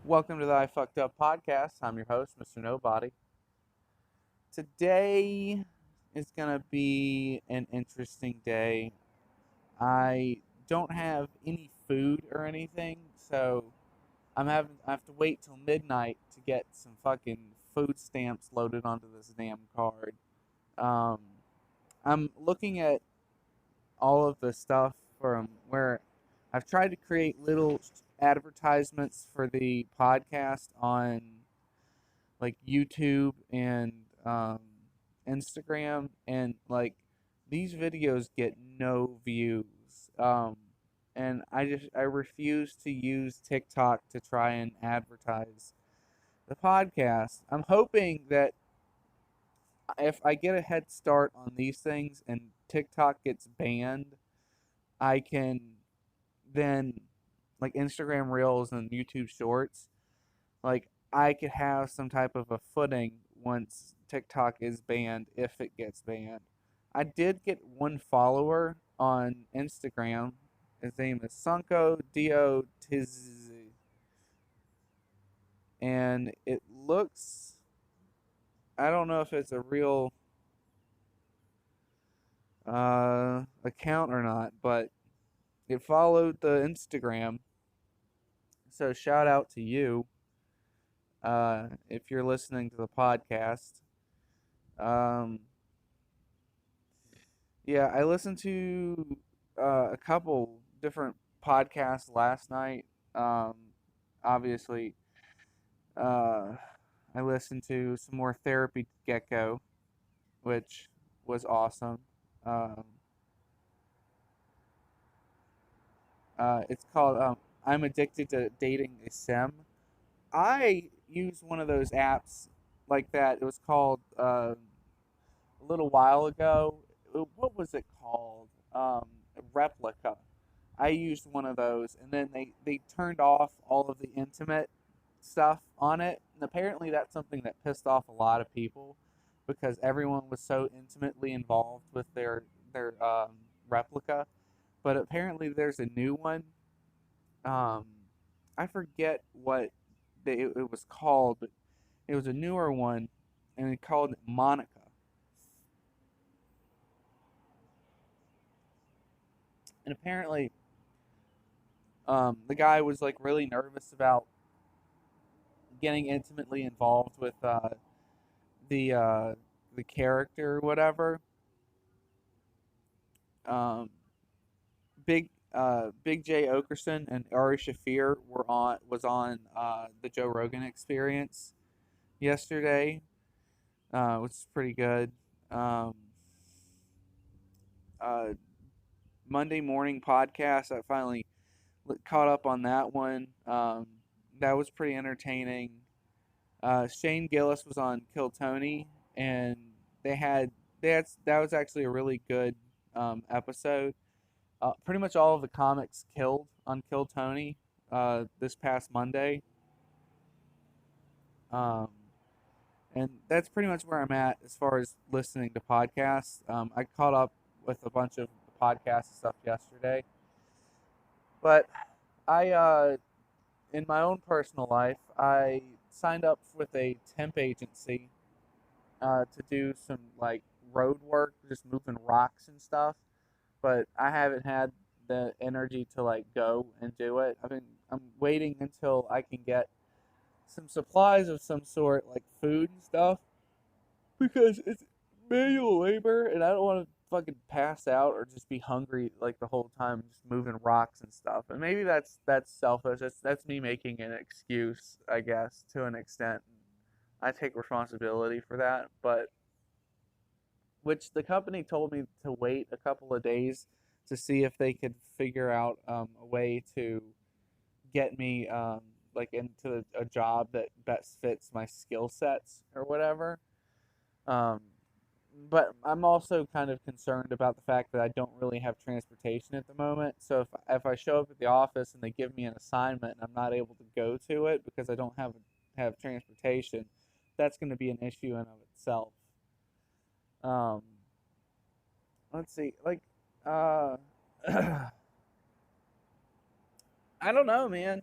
Welcome to the I Fucked Up podcast. I'm your host, Mr. Nobody. Today is going to be an interesting day. I don't have any food or anything, so I have to wait till midnight to get some fucking food stamps loaded onto this damn card. Um, I'm looking at all of the stuff from where I've tried to create little advertisements for the podcast on like YouTube and Instagram, and like these videos get no views. And I refuse to use TikTok to try and advertise the podcast. I'm hoping that if I get a head start on these things and TikTok gets banned, I can then, like Instagram Reels and YouTube Shorts, like I could have some type of a footing once TikTok is banned, if it gets banned. I did get one follower on Instagram. His name is Sunko Dio Tiz, and it looks, I don't know if it's a real account or not, but it followed the Instagram. So shout out to you if you're listening to the podcast. Um, Yeah, I listened to a couple different podcasts last night. Um, Obviously, uh, I listened to some more Therapy Gecko, which was awesome. Um, it's called I'm Addicted to Dating a Sim. I used one of those apps like that. It was called a little while ago. What was it called? Replica. I used one of those, and then they turned off all of the intimate stuff on it. And apparently, that's something that pissed off a lot of people because everyone was so intimately involved with their replica. But apparently, there's a new one. Um, I forget what it was called, but it was a newer one, and it called it Monica. And apparently, the guy was like really nervous about getting intimately involved with the uh, the character or whatever. Um, Big J Okerson and Ari Shafir was on the Joe Rogan Experience yesterday, which is pretty good. Um, uh, Monday morning podcast. I finally caught up on that one. That was pretty entertaining. Shane Gillis was on Kill Tony, and they had that was actually a really good episode. Pretty much all of the comics killed on Kill Tony this past Monday, um, and that's pretty much where I'm at as far as listening to podcasts. I caught up with a bunch of podcasts and stuff yesterday, but I in my own personal life, I signed up with a temp agency to do some like road work, just moving rocks and stuff. But I haven't had the energy to like go and do it. I'm waiting until I can get some supplies of some sort, like food and stuff, because it's manual labor, and I don't want to fucking pass out or just be hungry like the whole time, just moving rocks and stuff. And maybe that's selfish. That's me making an excuse, I guess, to an extent. I take responsibility for that, but which the company told me to wait a couple of days to see if they could figure out a way to get me like into a job that best fits my skill sets or whatever. Um, but I'm also kind of concerned about the fact that I don't really have transportation at the moment. So if I show up at the office and they give me an assignment and I'm not able to go to it because I don't have transportation, that's going to be an issue in of itself. Um, let's see, like, uh, I don't know, man.